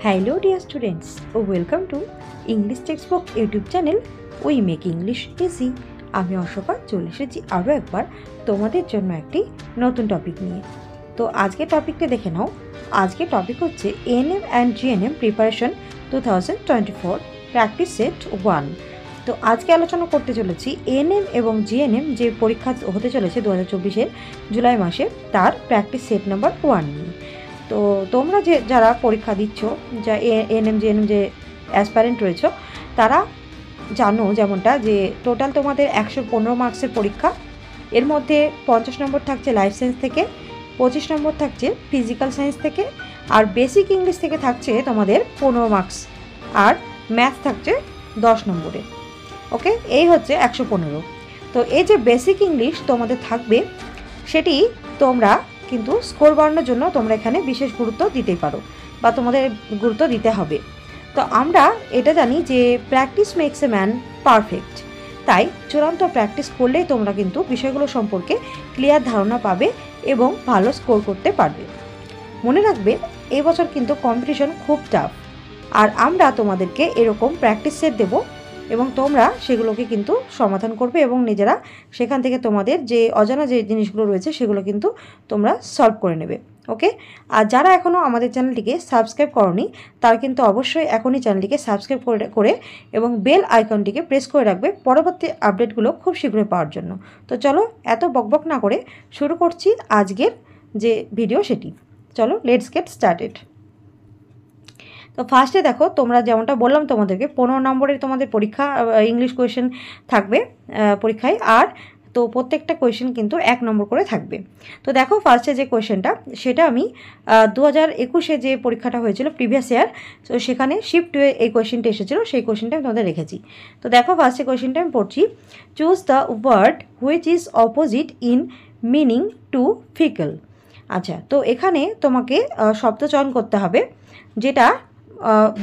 Hello dear students, welcome to English Textbook YouTube channel We Make English Easy। আমি অশোকা চলে এসেছি আরও একবার তোমাদের জন্য একটি নতুন টপিক নিয়ে। তো আজকে টপিকটা দেখে নাও। আজকে টপিক হচ্ছে ANM and GNM preparation 2024 practice set 1। তো আজকে আলোচনা করতে চলেছি এএনএম এবং জিএনএম যে পরীক্ষা হতে চলেছে 2024-এর জুলাই মাসে তার প্র্যাকটিস সেট নাম্বার 1 নিয়ে। তো তোমরা যারা পরীক্ষা দিচ্ছ, যা এএনএম জিএনএম যে অ্যাসপারেন্ট রয়েছে, তারা জানো যেমনটা যে টোটাল তোমাদের 115 মার্কসের পরীক্ষা। এর মধ্যে 50 নম্বর থাকছে লাইফ সায়েন্স থেকে, 25 নম্বর থাকছে ফিজিক্যাল সায়েন্স থেকে, আর বেসিক ইংলিশ থেকে থাকছে তোমাদের 15 মার্কস, আর ম্যাথ থাকছে 10 নম্বরে। ওকে, এই হচ্ছে 115। তো এই যে বেসিক ইংলিশ তোমাদের থাকবে, সেটি তোমরা কিন্তু স্কোর বাড়ানোর জন্য তোমরা এখানে বিশেষ গুরুত্ব দিতেই পারো বা তোমাদের গুরুত্ব দিতে হবে। তো আমরা এটা জানি যে practice makes a man perfect, তাই চূড়ান্ত প্র্যাকটিস করলেই তোমরা কিন্তু বিষয়গুলো সম্পর্কে ক্লিয়ার ধারণা পাবে এবং ভালো স্কোর করতে পারবে। মনে রাখবে এই বছর কিন্তু কম্পিটিশন খুব টাফ, আর আমরা তোমাদেরকে এরকম প্র্যাকটিস সেট দেবো এবং তোমরা সেগুলোকে কিন্তু সমাধান করবে এবং নিজেরা সেখান থেকে তোমাদের যে অজানা যে জিনিসগুলো রয়েছে সেগুলো কিন্তু তোমরা সলভ করে নেবে। ওকে, আর যারা এখনও আমাদের চ্যানেলটিকে সাবস্ক্রাইব করনি তারা কিন্তু অবশ্যই এখনই চ্যানেলটিকে সাবস্ক্রাইব করে এবং বেল আইকনটিকে প্রেস করে রাখবে পরবর্তী আপডেটগুলো খুব শীঘ্রই পাওয়ার জন্য। তো চলো এত বকবক না করে শুরু করছি আজকের যে ভিডিও সেটি। চলো লেটস গেট স্টার্টেড। তো ফার্স্টে দেখো, তোমরা যেমনটা বললাম তোমাদেরকে 15 নম্বরের তোমাদের পরীক্ষা ইংলিশ কোয়েশ্চেন থাকবে পরীক্ষায়, আর তো প্রত্যেকটা কোয়েশ্চেন কিন্তু 1 নম্বর করে থাকবে। তো দেখো ফার্স্টে যে কোয়েশ্চেনটা, সেটা আমি 2021-এ যে পরীক্ষাটা হয়েছিল প্রিভিয়াস ইয়ার, তো সেখানে শিফট হয়ে এই কোয়েশ্চেনটা এসেছিলো, সেই কোয়েশ্চেনটা আমি তোমাদের রেখেছি। তো দেখো ফার্স্টে কোয়েশ্চেনটা আমি পড়ছি। Choose the word which is opposite in meaning to fickle. আচ্ছা, তো এখানে তোমাকে শব্দ চয়ন করতে হবে যেটা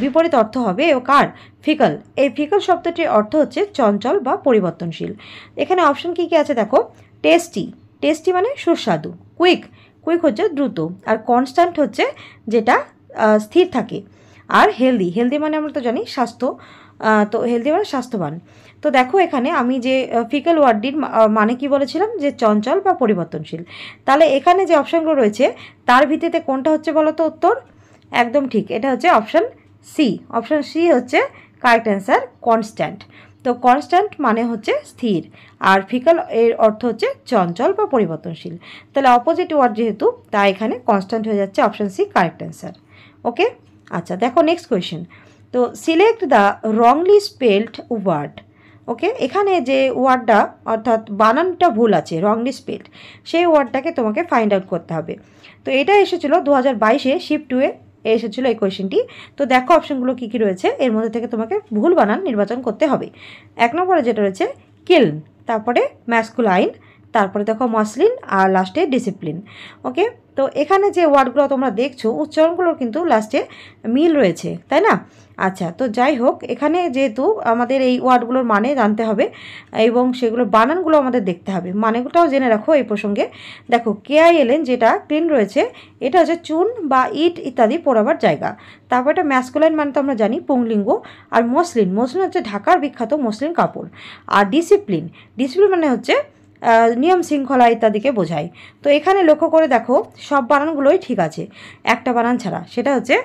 বিপরীত অর্থ হবে কার? ফিকল। এই ফিকল শব্দটির অর্থ হচ্ছে চঞ্চল বা পরিবর্তনশীল। এখানে অপশন কী কী আছে দেখো। টেস্টি, টেস্টি মানে সুস্বাদু। কুইক, কুইক হচ্ছে দ্রুত। আর কনস্ট্যান্ট হচ্ছে যেটা স্থির থাকে। আর হেলদি, হেলদি মানে আমরা তো জানি স্বাস্থ্য, তো হেলদি মানে স্বাস্থ্যবান। তো দেখো এখানে আমি যে ফিকল ওয়ার্ডটির মানে কি বলেছিলাম, যে চঞ্চল বা পরিবর্তনশীল। তাহলে এখানে যে অপশানগুলো রয়েছে তার ভিত্তিতে কোনটা হচ্ছে বলো তো উত্তর? একদম ঠিক, এটা হচ্ছে অপশান সি। অপশান সি হচ্ছে কারেক্ট অ্যান্সার, কনস্ট্যান্ট। তো কনস্ট্যান্ট মানে হচ্ছে স্থির, আর ফিকল এর অর্থ হচ্ছে চঞ্চল বা পরিবর্তনশীল। তাহলে অপোজিট ওয়ার্ড যেহেতু, তাই এখানে কনস্ট্যান্ট হয়ে যাচ্ছে, option C correct answer. Okay, আচ্ছা দেখো নেক্সট কোয়েশ্চেন। তো select the wrongly spelled word. Okay, এখানে যে ওয়ার্ডটা অর্থাৎ বানানটা ভুল আছে, রংলি স্পেলড, সেই ওয়ার্ডটাকে তোমাকে ফাইন্ড আউট করতে হবে। তো এটা এসেছিলো 2022-এ শিফট 2-এ এসেছিলো এই কোয়েশ্চেনটি। তো দেখো অপশানগুলো কী কী রয়েছে, এর মধ্যে থেকে তোমাকে ভুল বানান নির্বাচন করতে হবে। 1 নম্বরে যেটা রয়েছে কিলন, তারপরে ম্যাসকুলাইন, তারপরে দেখো মসলিন, আর লাস্টে ডিসিপ্লিন। ওকে, তো এখানে যে ওয়ার্ডগুলো তোমরা দেখছো উচ্চারণগুলোর কিন্তু লাস্টে মিল রয়েছে, তাই না? আচ্ছা, তো যাই হোক, এখানে যেহেতু আমাদের এই ওয়ার্ডগুলোর মানে জানতে হবে এবং সেগুলোর বানানগুলো আমাদের দেখতে হবে, মানেগুলোটাও জেনে রাখো এই প্রসঙ্গে। দেখো KILN যেটা ক্লিন রয়েছে, এটা হচ্ছে চুন বা ইট ইত্যাদি পোড়াবার জায়গা। তারপর এটা ম্যাসকুলাইন মানে তো আমরা জানি পুংলিঙ্গ, আর মসলিন, মসলিন হচ্ছে ঢাকার বিখ্যাত মসলিন কাপড়। আর ডিসিপ্লিন, ডিসিপ্লিন মানে হচ্ছে নিয়ম শৃঙ্খলা ইত্যাদিকে বোঝায়। তো এখানে লক্ষ্য করে দেখো সব বানানগুলোই ঠিক আছে, একটা বানান ছাড়া, সেটা হচ্ছে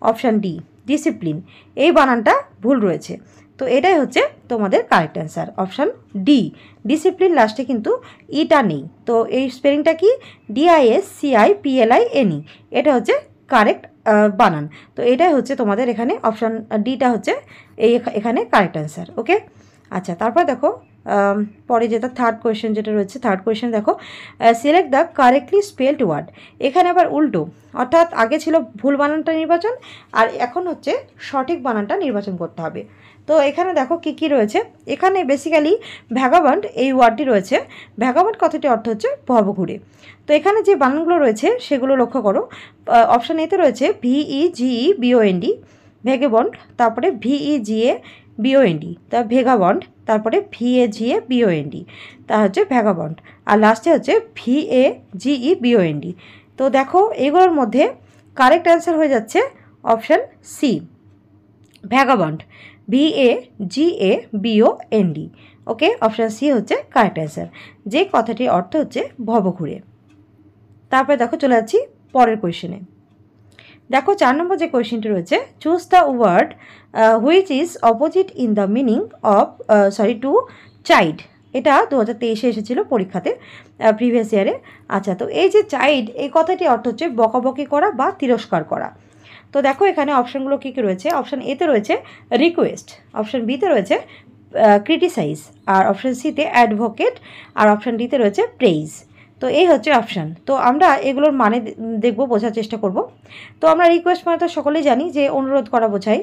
অপশান ডি, ডিসিপ্লিন। এই বানানটা ভুল রয়েছে। তো এটাই হচ্ছে তোমাদের correct answer, option D, discipline. লাস্টে কিন্তু ইটা নেই, তো এই স্পেলিংটা কি? DISCIPLINE, এটা হচ্ছে কারেক্ট বানান। তো এটাই হচ্ছে তোমাদের এখানে অপশান ডিটা হচ্ছে এখানে কারেক্ট অ্যান্সার। ওকে, আচ্ছা তারপর দেখো পরে যেটা থার্ড কোয়েশ্চেন যেটা রয়েছে, থার্ড কোয়েশ্চেন দেখো select the correctly spelled word. এখানে আবার উল্টো, অর্থাৎ আগে ছিল ভুল বানানটা নির্বাচন, আর এখন হচ্ছে সঠিক বানানটা নির্বাচন করতে হবে। তো এখানে দেখো কি কি রয়েছে। এখানে বেসিক্যালি ভ্যাগাবন্ড এই ওয়ার্ডটি রয়েছে। ভ্যাগাবন্ড কথাটির অর্থ হচ্ছে ভবঘুরে। তো এখানে যে বানানগুলো রয়েছে সেগুলো লক্ষ্য করো। অপশান এতে রয়েছে VEGEBOND ভেগাবন্ড, তারপরে VEGABOND তা ভেগাবন্ড, তারপরে VAGABOND তা হচ্ছে ভ্যাগাবন্ড, আর লাস্টে হচ্ছে VAGEBOND। তো দেখো এগুলোর মধ্যে কারেক্ট অ্যান্সার হয়ে যাচ্ছে অপশান সি ভ্যাগাবন্ড, VAGABOND। ওকে, অপশান সি হচ্ছে কারেক্ট অ্যান্সার, যে কথাটির অর্থ হচ্ছে ভবঘুরে। তারপরে দেখো চলে যাচ্ছি পরের কোয়েশ্চেনে। দেখো 4 নম্বর যে কোয়েশ্চেনটি রয়েছে, choose the word which is opposite in the meaning of to child. এটা 2023-এ এসেছিল পরীক্ষাতে, প্রিভিয়াস ইয়ারে। আচ্ছা, তো এই যে চাইল্ড এই কথাটি অর্থ হচ্ছে বকাবকি করা বা তিরস্কার করা। তো দেখো এখানে অপশানগুলো কী কী রয়েছে। অপশান এতে রয়েছে রিকোয়েস্ট, অপশান বিতে রয়েছে ক্রিটিসাইজ, আর অপশান সিতে অ্যাডভোকেট, আর অপশান ডিতে রয়েছে প্রেইজ। তো এই হচ্ছে অপশান। তো আমরা এগুলোর মানে দেখব, বোঝার চেষ্টা করব। তো আমরা রিকোয়েস্ট মানে তো সকলেই জানি যে অনুরোধ করা বোঝায়,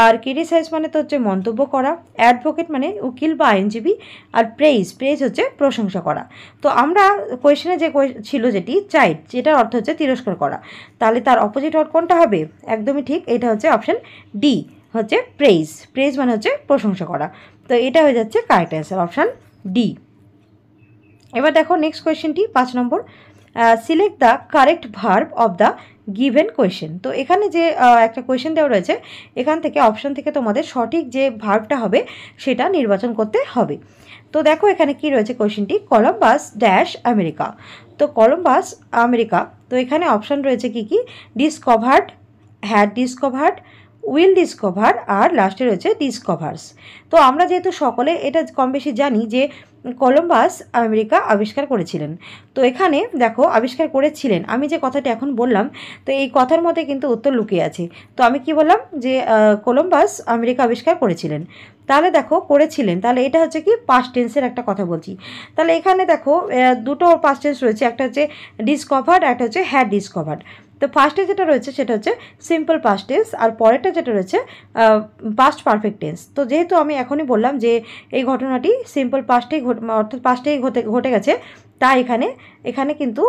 আর ক্রিটিসাইজ মানে তো হচ্ছে মন্তব্য করা, অ্যাডভোকেট মানে উকিল বা আইনজীবী, আর প্রেইজ হচ্ছে প্রশংসা করা। তো আমরা কোয়েশনে যে ছিল যেটি চাইল্ড, যেটার অর্থ হচ্ছে তিরস্কার করা, তাহলে তার অপোজিট ওয়ার্ড কোনটা হবে? একদমই ঠিক, এটা হচ্ছে অপশান ডি, হচ্ছে প্রেইজ মানে হচ্ছে প্রশংসা করা। তো এটা হয়ে যাচ্ছে কারেক্ট অ্যান্সার, অপশান ডি। এবার দেখো নেক্সট কোয়েশ্চেনটি 5 নম্বর, select the correct verb of the given question. তো এখানে যে একটা কোয়েশ্চেন দেওয়া রয়েছে, এখান থেকে অপশান থেকে তোমাদের সঠিক যে ভার্বটা হবে সেটা নির্বাচন করতে হবে। তো দেখো এখানে কি রয়েছে কোয়েশ্চেনটি, কলম্বাস ড্যাশ আমেরিকা। তো কলম্বাস আমেরিকা, তো এখানে অপশান রয়েছে কি কি, discovered, had discovered, will discover, আর লাস্টে রয়েছে ডিসকভার্স। তো আমরা যেহেতু সকলে এটা কম বেশি জানি যে কলম্বাস আমেরিকা আবিষ্কার করেছিলেন। তো এখানে দেখো আবিষ্কার করেছিলেন, আমি যে কথাটি এখন বললাম, তো এই কথার মধ্যে কিন্তু উত্তর লুকিয়ে আছে। তো আমি কি বললাম যে কলম্বাস আমেরিকা আবিষ্কার করেছিলেন, তাহলে দেখো করেছিলেন, তাহলে এটা হচ্ছে কি পাস্ট টেন্সের একটা কথা বলছি। তাহলে এখানে দেখো দুটো পাস্ট টেন্স রয়েছে, একটা হচ্ছে ডিসকভার্ড, একটা হচ্ছে হ্যাড ডিসকভার্ড। তো ফার্স্টে যেটা রয়েছে সেটা হচ্ছে সিম্পল পাস্ট টেন্স, আর পরেরটা যেটা রয়েছে পাস্ট পারফেক্ট টেন্স। তো যেহেতু আমি এখনই বললাম যে এই ঘটনাটি সিম্পল পাস্টেই অর্থাৎ পাস্টেই ঘটে গেছে, তাই এখানে কিন্তু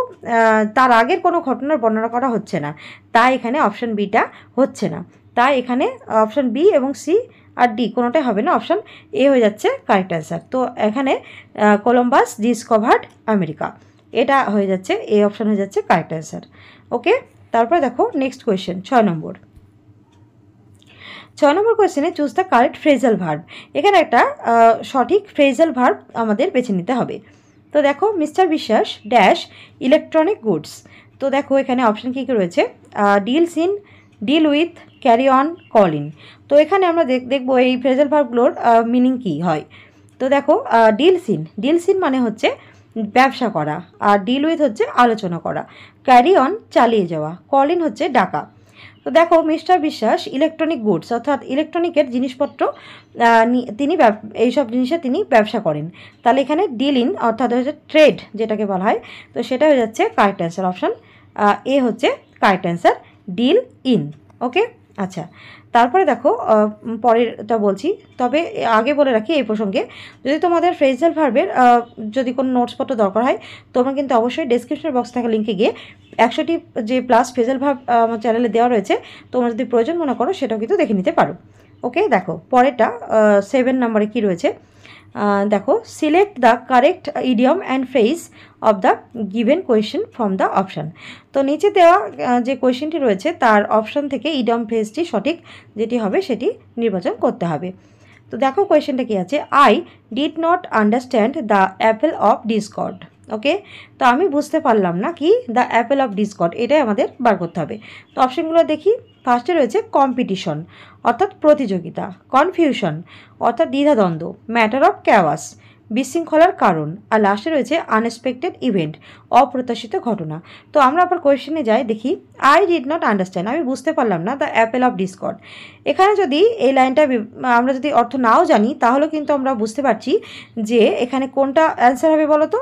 তার আগের কোনো ঘটনার বর্ণনা করা হচ্ছে না, তাই এখানে অপশান বিটা হচ্ছে না। তাই এখানে অপশান বি এবং সি আর ডি কোনোটাই হবে না, অপশান এ হয়ে যাচ্ছে কারেক্ট অ্যান্সার। তো এখানে কলম্বাস ডিসকভার্ড আমেরিকা, এটা হয়ে যাচ্ছে, এই অপশান হয়ে যাচ্ছে কারেক্ট অ্যান্সার। ওকে, তারপরে দেখো নেক্সট কোয়েশ্চেন 6 নম্বর। 6 নম্বর কোয়েশ্চেনে choose the correct phrasal verb. এখানে একটা সঠিক ফ্রেজাল ভার্ব আমাদের বেছে নিতে হবে। তো দেখো মিস্টার বিশ্বাস ড্যাশ ইলেকট্রনিক গুডস। তো দেখো এখানে অপশান কী কী রয়েছে, deal with, carry on, call in. তো এখানে আমরা দেখবো এই ফ্রেজাল ভার্বগুলোর মিনিং কী হয়। তো দেখো ডিল সিন মানে হচ্ছে ব্যবসা করা, আর ডিল উইথ হচ্ছে আলোচনা করা, ক্যারি অন চালিয়ে যাওয়া, কল ইন হচ্ছে ডাকা। তো দেখো মিস্টার বিশ্বাস ইলেকট্রনিক গুডস অর্থাৎ ইলেকট্রনিকের জিনিসপত্র তিনি এইসব জিনিসে তিনি ব্যবসা করেন, তাহলে এখানে ডিল ইন অর্থাৎ হচ্ছে ট্রেড যেটাকে বলা হয়, তো সেটা হয়ে যাচ্ছে কারেক্ট অ্যান্সার, অপশান এ হচ্ছে কারেক্ট অ্যান্সার, ডিল ইন। ওকে, আচ্ছা তারপরে দেখো পরেরটা বলছি, তবে আগে বলে রাখি এই প্রসঙ্গে, যদি তোমাদের ফ্রেজাল ভার্বের যদি কোনো নোটসপত্র দরকার হয়, তোমরা কিন্তু অবশ্যই ডেসক্রিপশন বক্স থাকা লিঙ্কে গিয়ে 100টি যে প্লাস ফ্রেজাল ভার্ব আমার চ্যানেলে দেওয়া রয়েছে, তোমরা যদি প্রয়োজন মনে করো সেটাও কিন্তু দেখে নিতে পারো। ওকে, দেখো পরেরটা 7 নম্বরে কি রয়েছে, দেখো select the correct idiom and phrase of the given question from the option. তো নিচে দেওয়া যে কোয়েশ্চেনটি রয়েছে তার অপশান থেকে ইডিয়ম ফ্রেজটি সঠিক যেটি হবে সেটি নির্বাচন করতে হবে। তো দেখো কোয়েশ্চেনটা কী আছে, I did not understand the appeal of discord. Okay, তো আমি বুঝতে পারলাম না কি দ্য অ্যাপেল অফ ডিসকর্ড, এটাই আমাদের বার করতে হবে। তো অপশানগুলো দেখি, ফার্স্টে রয়েছে কম্পিটিশন অর্থাৎ প্রতিযোগিতা, কনফিউশন অর্থাৎ দ্বিধাদ্বন্দ্ব, ম্যাটার অফ ক্যাওয়াস বিশৃঙ্খলার কারণ, আর লাস্টে রয়েছে আনএক্সপেক্টেড ইভেন্ট অপ্রত্যাশিত ঘটনা। তো আমরা আবার কোয়েশ্চেনে যাই, দেখি আই ডিড নট আন্ডারস্ট্যান্ড, আমি বুঝতে পারলাম না দ্য অ্যাপেল অফ ডিসকর্ড। এখানে যদি এই লাইনটা আমরা যদি অর্থ নাও জানি, তাহলে কিন্তু আমরা বুঝতে পারছি যে এখানে কোনটা অ্যান্সার হবে বলো তো।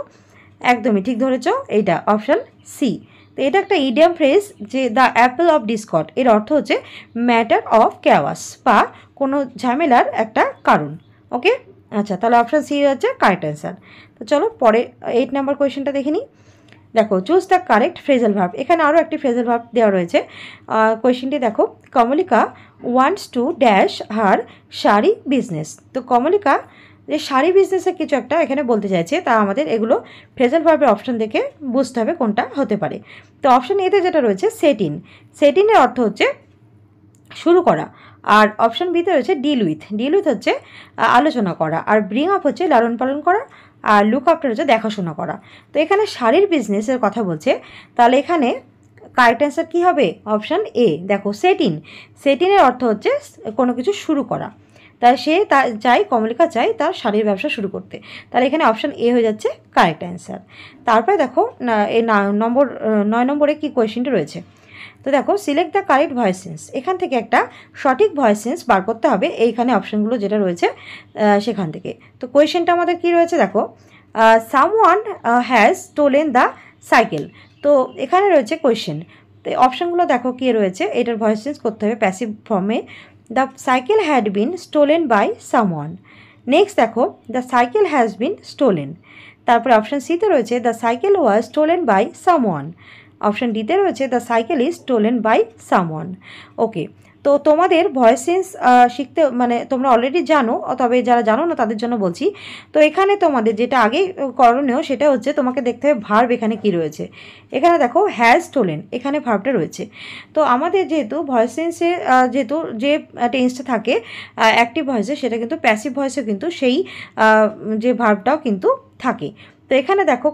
একদমই ঠিক ধরেছ, এইটা অপশান সি। তো এটা একটা ইডিয়াম ফ্রেজ যে দ্য অ্যাপেল অফ ডিসকর্ড, এর অর্থ হচ্ছে ম্যাটার অফ ক্যাওয়াস বা কোনো ঝামেলার একটা কারণ। ওকে, আচ্ছা তাহলে অপশান সি হচ্ছে কারেক্ট অ্যান্সার। তো চলো পরে 8 নম্বর কোয়েশ্চেনটা দেখে নিই। দেখো choose the correct phrasal verb. এখানে আরও একটি ফ্রেজাল ভার্ব দেওয়া রয়েছে। কোয়েশ্চেনটি দেখো, Kamalika wants to dash her sari business. তো কমলিকা যে শাড়ি বিজনেসের কিছু একটা এখানে বলতে চাইছে, তা আমাদের এগুলো ফ্রেজাল ভার্বের অপশান দেখে বুঝতে হবে কোনটা হতে পারে। তো অপশান এতে যেটা রয়েছে সেট ইনের অর্থ হচ্ছে শুরু করা। আর অপশন বিতে রয়েছে ডিল উইথ হচ্ছে আলোচনা করা। আর ব্রিং আপ হচ্ছে লালন পালন করা। আর লুক আফটার হচ্ছে দেখাশোনা করা। তো এখানে শাড়ির বিজনেসের কথা বলছে, তাহলে এখানে কারেক্ট অ্যান্সার কী হবে? Option A. দেখো সেটিনের অর্থ হচ্ছে কোনো কিছু শুরু করা। তাই সে কমলিকা চাই তার শাড়ির ব্যবসা শুরু করতে। তাহলে এখানে অপশান এ হয়ে যাচ্ছে কারেক্ট অ্যান্সার। তারপরে দেখো এই 9 নম্বরে কী কোয়েশ্চেনটা রয়েছে। তো দেখো select the correct voice sense, এখান থেকে একটা সঠিক ভয়েস সেন্স বার করতে হবে এইখানে অপশানগুলো যেটা রয়েছে সেখান থেকে। তো কোয়েশ্চেনটা আমাদের কী রয়েছে দেখো, someone has stolen the cycle. তো এখানে রয়েছে কোয়েশ্চেন, তো অপশানগুলো দেখো কী রয়েছে, এটার ভয়েস চেঞ্জ করতে হবে প্যাসিভ ফর্মে। The cycle had been stolen by someone. Next দেখো the cycle has been stolen. তারপরে অপশান সিতে রয়েছে the cycle was stolen by someone. Option ডিতে রয়েছে the cycle is stolen by someone. Okay, তো তোমাদের ভয়েস সেন্স শিখতে মানে তোমরা অলরেডি জানো, তবে যারা জানো না তাদের জন্য বলছি। তো এখানে তোমাদের যেটা আগে করণীয় সেটা হচ্ছে তোমাকে দেখতে হবে ভার্ব এখানে কি রয়েছে। এখানে দেখো হ্যাজ স্টোলেন, এখানে ভার্বটা রয়েছে। তো আমাদের যেহেতু ভয়েস সেন্সে যেহেতু যে টেন্সটা থাকে অ্যাক্টিভ ভয়েসে, সেটা কিন্তু প্যাসিভ ভয়েসে কিন্তু সেই যে ভার্বটাও কিন্তু থাকে। তো এখানে দেখো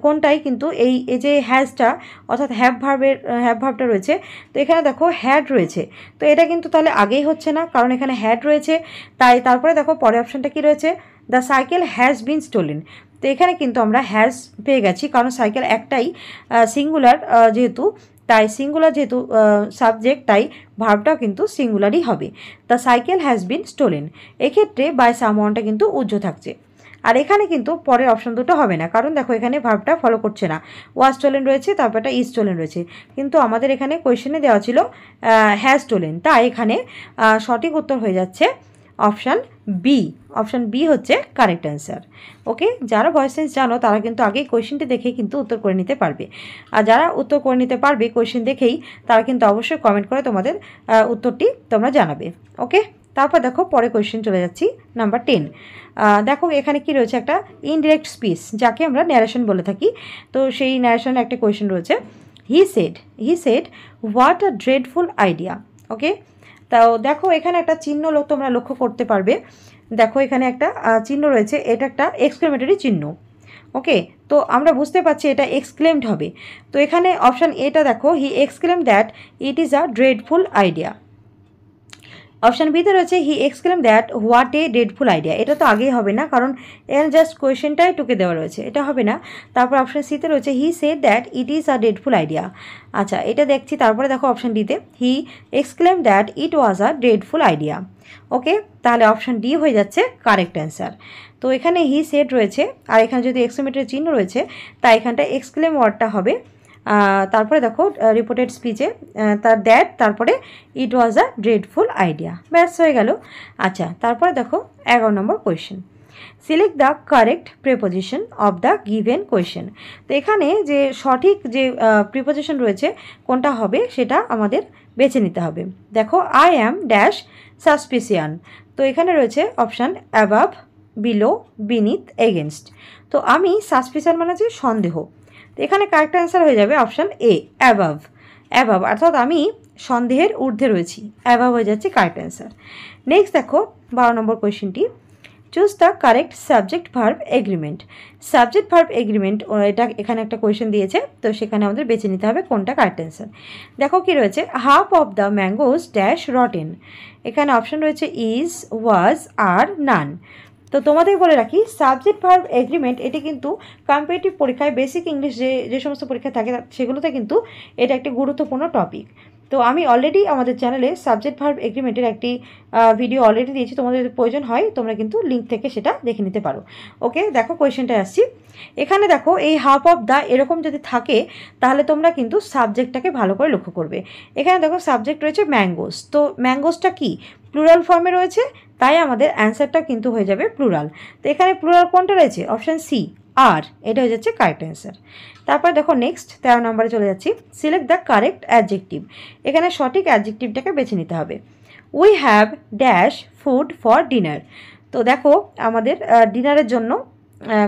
কোনটাই কিন্তু এই যে হ্যাজটা অর্থাৎ হ্যাভ ভার্বটা রয়েছে। তো এখানে দেখো হ্যাড রয়েছে, তো এটা কিন্তু তাহলে আগেই হচ্ছে না, কারণ এখানে হ্যাড রয়েছে। তারপরে দেখো পরের অপশানটা কি রয়েছে, the cycle has been stolen. তো এখানে কিন্তু আমরা হ্যাজ পেয়ে গেছি, কারণ সাইকেল একটাই সিঙ্গুলার যেহেতু, তাই সিঙ্গুলার যেহেতু সাবজেক্ট, তাই ভার্বটাও কিন্তু সিঙ্গুলারই হবে। The cycle has been stolen, এক্ষেত্রে বাই সামওয়ানটা কিন্তু উজ্জ্ব থাকছে। আর এখানে কিন্তু পরের অপশান দুটো হবে না, কারণ দেখো এখানে ভার্বটা ফলো করছে না, ওয়াজ স্টোলেন রয়েছে, তারপর একটা ইজ স্টোলেন রয়েছে। কিন্তু আমাদের এখানে কোয়েশ্চেনে দেওয়া ছিল হ্যাজ স্টোলেন, তাই এখানে সঠিক উত্তর হয়ে যাচ্ছে অপশান বি। অপশান বি হচ্ছে কারেক্ট অ্যান্সার। ওকে, যারা ভয়েস সেন্স জানো তারা কিন্তু আগেই কোয়েশ্চেনটি দেখেই কিন্তু উত্তর করে নিতে পারবে। আর যারা উত্তর করে নিতে পারবে কোয়েশ্চেন দেখেই, তারা কিন্তু অবশ্যই কমেন্ট করে তোমাদের উত্তরটি তোমরা জানাবে। ওকে, তারপর দেখো পরে কোয়েশ্চেন চলে যাচ্ছি নাম্বার 10। দেখো এখানে কি রয়েছে, একটা ইনডিরেক্ট স্পিচ যাকে আমরা ন্যারেশন বলে থাকি। তো সেই ন্যারেশনের একটা কোয়েশ্চেন রয়েছে, he said what a dreadful idea. Okay, তাও দেখো এখানে একটা চিহ্ন তোমরা লক্ষ্য করতে পারবে। দেখো এখানে একটা চিহ্ন রয়েছে, এটা একটা এক্সক্লেমেটরি চিহ্ন। ওকে, তো আমরা বুঝতে পারছি এটা এক্সক্লেমড হবে। তো এখানে অপশান এটা দেখো, he exclaim that it is a dreadful idea. Option বিতে রয়েছে he exclaim that what a dreadful idea. এটা তো আগেই হবে না, কারণ এখানে জাস্ট কোয়েশ্চেনটাই টুকে দেওয়া রয়েছে, এটা হবে না। তারপর অপশান সিতে রয়েছে he said that it is a dreadful idea. আচ্ছা, এটা দেখছি। তারপরে দেখো অপশান ডিতে he exclaim that it was a dreadful idea. Okay, তাহলে অপশান ডি হয়ে যাচ্ছে কারেক্ট অ্যান্সার। তো এখানে হি সেড রয়েছে, আর এখানে যদি এক্সক্লেমেটরি চিহ্ন রয়েছে, তাই এখানটা এক্সক্লেম ওয়ার্ডটা হবে। তারপরে দেখো রিপোর্টেড স্পিচে তারপরে ইট ওয়াজ আ ড্রেডফুল আইডিয়া, ব্যাস হয়ে গেল। আচ্ছা, তারপরে দেখো 11 নম্বর question, select the correct preposition of the given question. তো এখানে যে সঠিক যে প্রিপোজিশন রয়েছে কোনটা হবে সেটা আমাদের বেছে নিতে হবে। দেখো আই অ্যাম ড্যাশ সাসপিসিয়ান। তো এখানে রয়েছে option above, below, beneath, against. তো আমি সাসপিসিয়ান মানে যে সন্দেহ, তো এখানে কারেক্ট অ্যান্সার হয়ে যাবে অপশান এ, অ্যাবাভ। অর্থাৎ আমি সন্দেহের ঊর্ধ্বে রয়েছি, অ্যাবাভ হয়ে যাচ্ছে কারেক্ট অ্যান্সার। নেক্সট দেখো 12 নম্বর কোয়েশ্চেনটি, choose the correct subject verb agreement. Subject verb agreement, এটা এখানে একটা কোয়েশ্চেন দিয়েছে, তো সেখানে আমাদের বেছে নিতে হবে কোনটা কারেক্ট অ্যান্সার। দেখো কি রয়েছে, half of the mangoes dash rotten. এখানে অপশান রয়েছে ইজ, ওয়াজ, আর, নান। তো তোমাদের বলে রাখি সাবজেক্ট ভার্ব এগ্রিমেন্ট এটি কিন্তু কম্পারেটিভ পরীক্ষায়, বেসিক ইংলিশ যে সমস্ত পরীক্ষা থাকে সেগুলোতে কিন্তু এটা একটি গুরুত্বপূর্ণ টপিক। তো আমি অলরেডি আমাদের চ্যানেলে সাবজেক্ট ভার্ব এগ্রিমেন্টের একটি ভিডিও অলরেডি দিয়েছি, তোমাদের যদি প্রয়োজন হয় তোমরা কিন্তু লিঙ্ক থেকে সেটা দেখে নিতে পারো। ওকে, দেখো কোয়েশ্চেনটায় আসছি। এখানে দেখো এই হাফ অফ দ্য এরকম যদি থাকে তাহলে তোমরা কিন্তু সাবজেক্টটাকে ভালো করে লক্ষ্য করবে। এখানে দেখো সাবজেক্ট রয়েছে ম্যাঙ্গোস, তো ম্যাঙ্গোসটা কি প্লুরাল ফর্মে রয়েছে, তাই আমাদের অ্যান্সারটা কিন্তু হয়ে যাবে প্লুরাল। তো এখানে প্লুরাল কোনটা রয়েছে, অপশান সি, আর, এটা হয়ে যাচ্ছে কারেক্ট অ্যান্সার। তারপর দেখো নেক্সট 13 নম্বরে চলে যাচ্ছি, সিলেক্ট দ্য কারেক্ট অ্যাডজেক্টিভ। এখানে সঠিক অ্যাডজেক্টিভটাকে বেছে নিতে হবে। We have dash food for dinner. তো দেখো আমাদের ডিনারের জন্য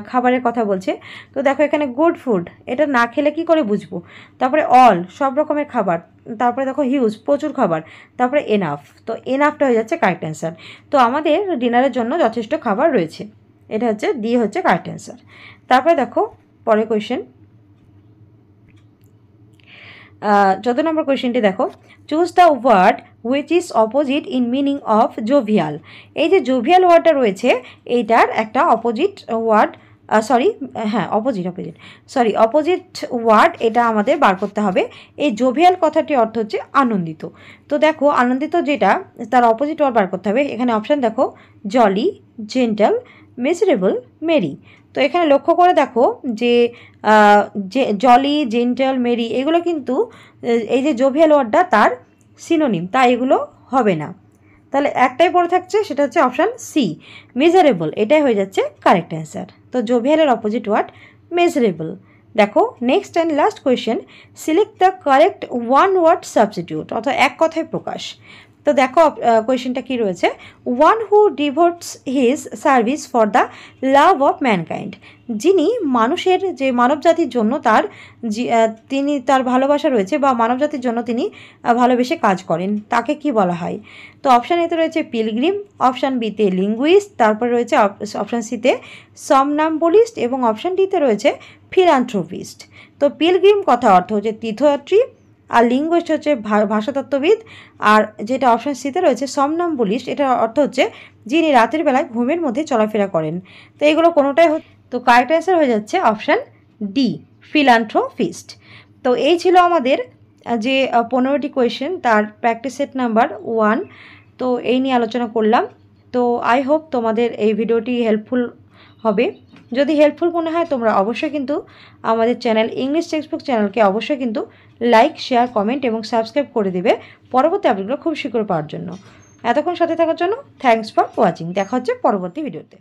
খাবারের কথা বলছে। তো দেখো এখানে গুড ফুড, এটা না খেলে কি করে বুঝবো। তারপরে অল, সব রকমের খাবার। তারপরে দেখো হিউজ, প্রচুর খাবার। তারপরে এনাফ, তো এনাফটা হয়ে যাচ্ছে কারেক্ট অ্যান্সার। তো আমাদের ডিনারের জন্য যথেষ্ট খাবার রয়েছে, এটা হচ্ছে ডি হচ্ছে কারেক্ট অ্যান্সার। তারপরে দেখো পরের কোয়েশ্চেন, 14 নম্বর কোয়েশ্চেনটি দেখো, choose the word which is opposite in meaning of jovial. এই যে জোভিয়াল ওয়ার্ডটা রয়েছে এইটার একটা অপোজিট ওয়ার্ড, অপোজিট ওয়ার্ড এটা আমাদের বার করতে হবে। এই জোভিয়াল কথাটির অর্থ হচ্ছে আনন্দিত। তো দেখো আনন্দিত যেটা, তার অপোজিট ওয়ার্ড বার করতে হবে। এখানে অপশান দেখো, জলি, জেন্টাল, মিজারেবল, মেরি। তো এখানে লক্ষ্য করে দেখো যে জলি, জেন্টাল, মেরি এগুলো কিন্তু এই যে জোভিয়াল ওয়ার্ডটা তার সিনোনিম, তাই এগুলো হবে না। তাহলে একটাই পড়ে থাকছে, সেটা হচ্ছে অপশান সি, মেজারেবল, এটাই হয়ে যাচ্ছে কারেক্ট অ্যান্সার। তো জোভিয়ালের অপোজিট ওয়ার্ড মেজারেবল। দেখো next and last question, select the correct one word substitute, অর্থাৎ এক কথায় প্রকাশ। তো দেখো কোয়েশ্চেনটা কী রয়েছে, one who devotes his service for the love of mankind, যিনি মানুষের যে মানবজাতির জন্য তিনি তার ভালোবাসা রয়েছে বা মানবজাতির জন্য তিনি ভালোবেসে কাজ করেন, তাকে কি বলা হয়। তো অপশান এতে রয়েছে পিলগ্রিম, অপশান বিতে লিঙ্গুইস্ট, তারপরে রয়েছে অপশান সিতে সমনাম্বলিস্ট এবং অপশান ডিতে রয়েছে ফিলান্থ্রোপিস্ট। তো পিলগ্রিম কথা অর্থ হচ্ছে তীর্থযাত্রী, আর লিঙ্গুইস্ট হচ্ছে ভাষাতত্ত্ববিদ, আর যেটা অপশান সিতে রয়েছে সমনাম্বলিস্ট, এটার অর্থ হচ্ছে যিনি রাতের বেলায় ঘুমের মধ্যে চলাফেরা করেন। তো এগুলো কোনোটাই তো কারেক্ট অ্যান্সার হয়ে যাচ্ছে অপশান ডি, ফিলান্থ্রোপিস্ট। তো এই ছিল আমাদের যে 15টি কোয়েশ্চেন, তার প্র্যাকটিস সেট নাম্বার 1। তো এই নিয়ে আলোচনা করলাম। তো আই হোপ তোমাদের এই ভিডিওটি হেল্পফুল হবে। যদি হেল্পফুল মনে হয় তোমরা অবশ্যই কিন্তু আমাদের চ্যানেল ইংলিশ টেক্সটবুক চ্যানেলকে অবশ্যই কিন্তু লাইক, শেয়ার, কমেন্ট এবং সাবস্ক্রাইব করে দেবে পরবর্তী আপডেটগুলো খুব শীঘ্র পাওয়ার জন্য। এতক্ষণ সাথে থাকার জন্য থ্যাঙ্কস ফর ওয়াচিং। দেখা হচ্ছে পরবর্তী ভিডিওতে।